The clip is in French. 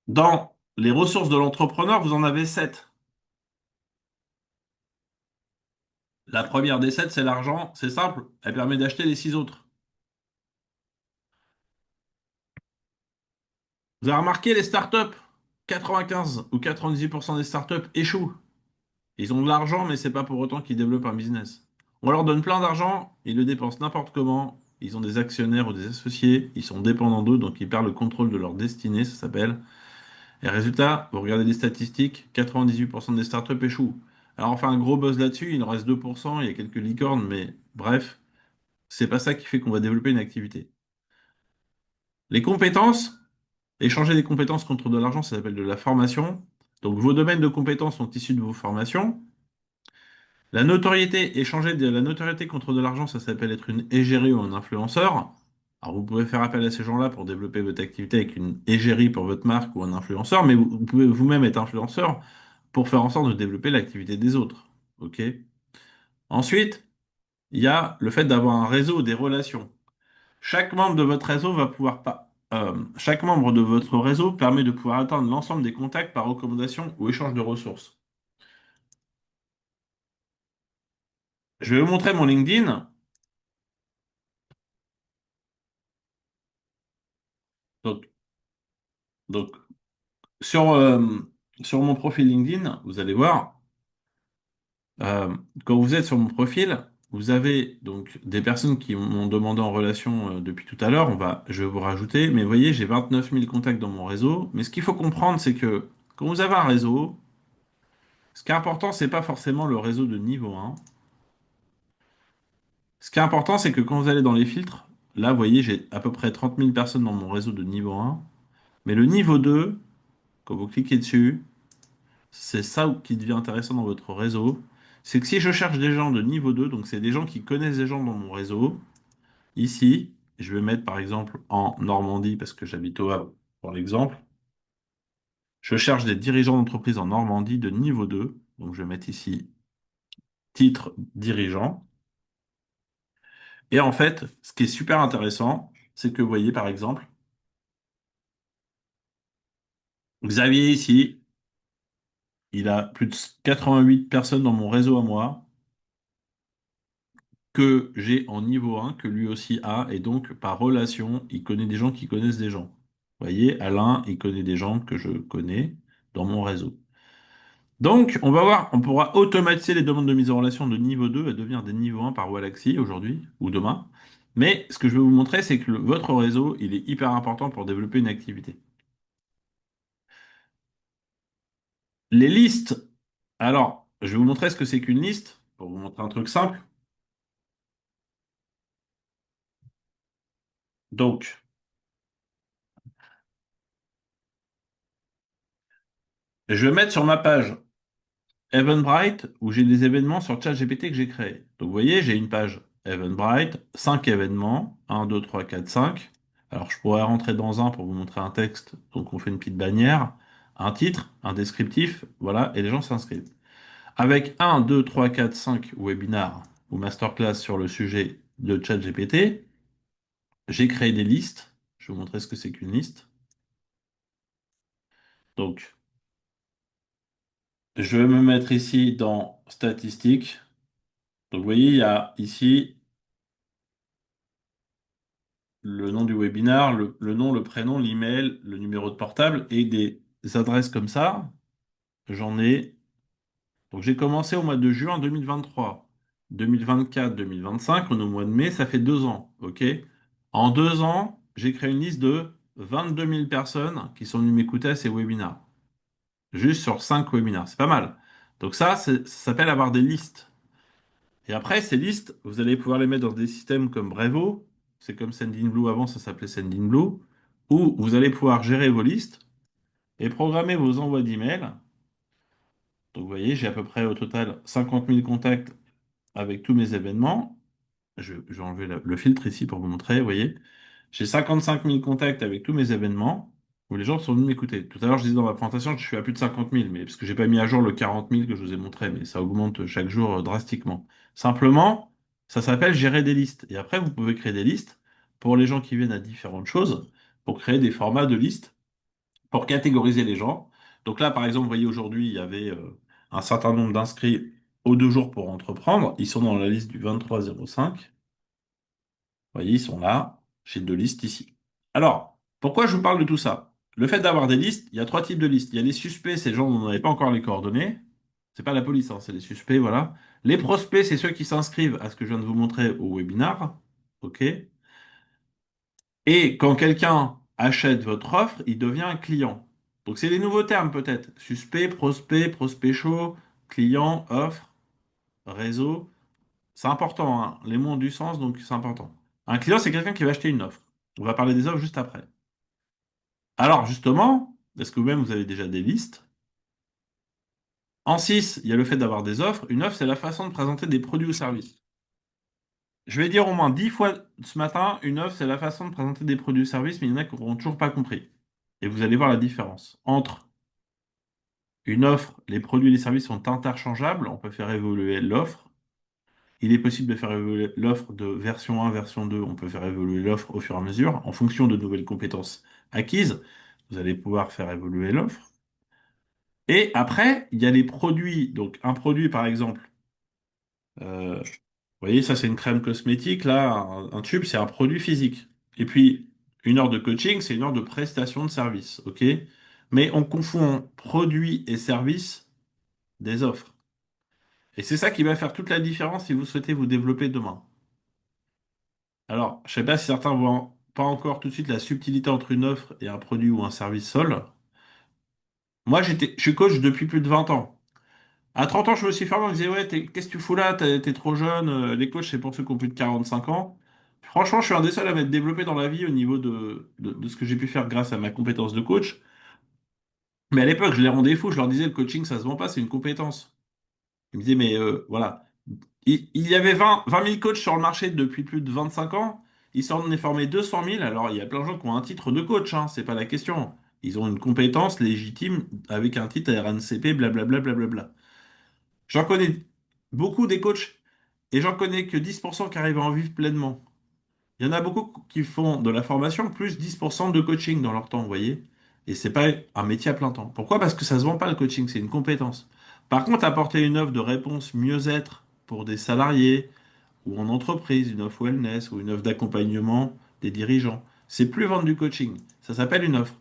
Dans les ressources de l'entrepreneur, vous en avez sept. La première des sept, c'est l'argent. C'est simple. Elle permet d'acheter les six autres. Vous avez remarqué les startups? 95 ou 98% des startups échouent. Ils ont de l'argent, mais c'est pas pour autant qu'ils développent un business. On leur donne plein d'argent, ils le dépensent n'importe comment. Ils ont des actionnaires ou des associés, ils sont dépendants d'eux, donc ils perdent le contrôle de leur destinée, ça s'appelle. Et résultat, vous regardez les statistiques, 98% des startups échouent. Alors on fait un gros buzz là-dessus, il en reste 2%, il y a quelques licornes, mais bref, c'est pas ça qui fait qu'on va développer une activité. Les compétences, échanger des compétences contre de l'argent, ça s'appelle de la formation. Donc vos domaines de compétences sont issus de vos formations. La notoriété, échanger de la notoriété contre de l'argent, ça s'appelle être une égérie ou un influenceur. Alors vous pouvez faire appel à ces gens-là pour développer votre activité avec une égérie pour votre marque ou un influenceur, mais vous pouvez vous-même être influenceur pour faire en sorte de développer l'activité des autres. OK? Ensuite, il y a le fait d'avoir un réseau, des relations. Chaque membre de votre réseau va pouvoir pas. Chaque membre de votre réseau permet de pouvoir atteindre l'ensemble des contacts par recommandation ou échange de ressources. Je vais vous montrer mon LinkedIn. Donc, donc sur, sur mon profil LinkedIn, vous allez voir, euh, quand vous êtes sur mon profil, vous avez donc des personnes qui m'ont demandé en relation depuis tout à l'heure. Je vais vous rajouter, mais vous voyez, j'ai 29 000 contacts dans mon réseau. Mais ce qu'il faut comprendre, c'est que quand vous avez un réseau, ce qui est important, c'est pas forcément le réseau de niveau 1. Ce qui est important, c'est que quand vous allez dans les filtres, là, vous voyez, j'ai à peu près 30 000 personnes dans mon réseau de niveau 1. Mais le niveau 2, quand vous cliquez dessus, c'est ça qui devient intéressant dans votre réseau. C'est que si je cherche des gens de niveau 2, donc c'est des gens qui connaissent des gens dans mon réseau, ici, je vais mettre par exemple en Normandie, parce que j'habite au Havre, pour l'exemple. Je cherche des dirigeants d'entreprise en Normandie de niveau 2. Donc je vais mettre ici titre dirigeant. Et en fait, ce qui est super intéressant, c'est que vous voyez par exemple, Xavier ici, il a plus de 88 personnes dans mon réseau à moi que j'ai en niveau 1, que lui aussi a, et donc par relation, il connaît des gens qui connaissent des gens. Vous voyez, Alain, il connaît des gens que je connais dans mon réseau. Donc, on va voir, on pourra automatiser les demandes de mise en relation de niveau 2 à devenir des niveaux 1 par Wallaxy aujourd'hui ou demain. Mais ce que je vais vous montrer, c'est que votre réseau, il est hyper important pour développer une activité. Les listes. Alors, je vais vous montrer ce que c'est qu'une liste, pour vous montrer un truc simple. Donc, je vais mettre sur ma page Eventbrite où j'ai des événements sur ChatGPT que j'ai créés. Donc, vous voyez, j'ai une page Eventbrite, 5 événements, un, 2, 3, 4, 5. Alors, je pourrais rentrer dans un pour vous montrer un texte. Donc, on fait une petite bannière, un titre, un descriptif, voilà, et les gens s'inscrivent. Avec un, 2, 3, 4, 5 webinars ou masterclass sur le sujet de ChatGPT, j'ai créé des listes. Je vais vous montrer ce que c'est qu'une liste. Donc, je vais me mettre ici dans statistiques. Donc, vous voyez, il y a ici le nom du webinar, le nom, le prénom, l'email, le numéro de portable et des adresses comme ça. J'en ai. Donc, j'ai commencé au mois de juin 2023. 2024, 2025, on est au mois de mai, ça fait 2 ans. OK? En 2 ans, j'ai créé une liste de 22 000 personnes qui sont venues m'écouter à ces webinars. Juste sur 5 webinars. C'est pas mal. Donc, ça s'appelle avoir des listes. Et après, ces listes, vous allez pouvoir les mettre dans des systèmes comme Brevo, c'est comme Sendinblue avant, ça s'appelait Sendinblue, où vous allez pouvoir gérer vos listes et programmer vos envois d'emails. Donc vous voyez, j'ai à peu près au total 50 000 contacts avec tous mes événements. Je vais enlever le filtre ici pour vous montrer, vous voyez. J'ai 55 000 contacts avec tous mes événements où les gens sont venus m'écouter. Tout à l'heure, je disais dans ma présentation que je suis à plus de 50 000, mais parce que j'ai pas mis à jour le 40 000 que je vous ai montré, mais ça augmente chaque jour drastiquement. Simplement, ça s'appelle gérer des listes. Et après, vous pouvez créer des listes pour les gens qui viennent à différentes choses, pour créer des formats de listes pour catégoriser les gens. Donc là, par exemple, vous voyez, aujourd'hui, il y avait un certain nombre d'inscrits aux 2 jours pour entreprendre. Ils sont dans la liste du 23-05. Vous voyez, ils sont là. J'ai 2 listes ici. Alors, pourquoi je vous parle de tout ça? Le fait d'avoir des listes, il y a 3 types de listes. Il y a les suspects, c'est les gens dont on n'avait pas encore les coordonnées. C'est pas la police, hein, c'est les suspects, voilà. Les prospects, c'est ceux qui s'inscrivent à ce que je viens de vous montrer au webinar. OK? Et quand quelqu'un achète votre offre, il devient un client. Donc c'est des nouveaux termes peut-être. Suspect, prospect, prospect chaud, client, offre, réseau. C'est important, hein. Les mots ont du sens, donc c'est important. Un client, c'est quelqu'un qui va acheter une offre. On va parler des offres juste après. Alors justement, est-ce que vous-même vous avez déjà des listes? En 6, il y a le fait d'avoir des offres. Une offre, c'est la façon de présenter des produits ou services. Je vais dire au moins 10 fois ce matin, une offre, c'est la façon de présenter des produits ou services, mais il y en a qui n'auront toujours pas compris. Et vous allez voir la différence entre une offre, les produits et les services sont interchangeables, on peut faire évoluer l'offre. Il est possible de faire évoluer l'offre de version 1, version 2, on peut faire évoluer l'offre au fur et à mesure, en fonction de nouvelles compétences acquises. Vous allez pouvoir faire évoluer l'offre. Et après, il y a les produits. Donc un produit, par exemple, vous voyez, ça c'est une crème cosmétique, là, un tube, c'est un produit physique. Et puis, une heure de coaching, c'est une heure de prestation de service, ok? Mais on confond produit et service des offres. Et c'est ça qui va faire toute la différence si vous souhaitez vous développer demain. Alors, je sais pas si certains voient pas encore tout de suite la subtilité entre une offre et un produit ou un service seul. Moi, je suis coach depuis plus de 20 ans. À 30 ans, je me suis formé, on me disait, ouais, qu'est-ce que tu fous là? T'es trop jeune. Les coachs, c'est pour ceux qui ont plus de 45 ans. Franchement, je suis un des seuls à m'être développé dans la vie au niveau de ce que j'ai pu faire grâce à ma compétence de coach. Mais à l'époque, je les rendais fous. Je leur disais, le coaching, ça se vend pas, c'est une compétence. Ils me disaient, mais voilà. Il y avait 20 000 coachs sur le marché depuis plus de 25 ans. Ils s'en est formé 200 000. Alors, il y a plein de gens qui ont un titre de coach, hein, c'est pas la question. Ils ont une compétence légitime avec un titre RNCP, blablabla, blablabla. J'en connais beaucoup des coachs et j'en connais que 10% qui arrivent à en vivre pleinement. Il y en a beaucoup qui font de la formation plus 10% de coaching dans leur temps, vous voyez. Et c'est pas un métier à plein temps. Pourquoi? Parce que ça se vend pas le coaching, c'est une compétence. Par contre, apporter une offre de réponse mieux-être pour des salariés ou en entreprise, une offre wellness ou une offre d'accompagnement des dirigeants, c'est plus vendre du coaching. Ça s'appelle une offre.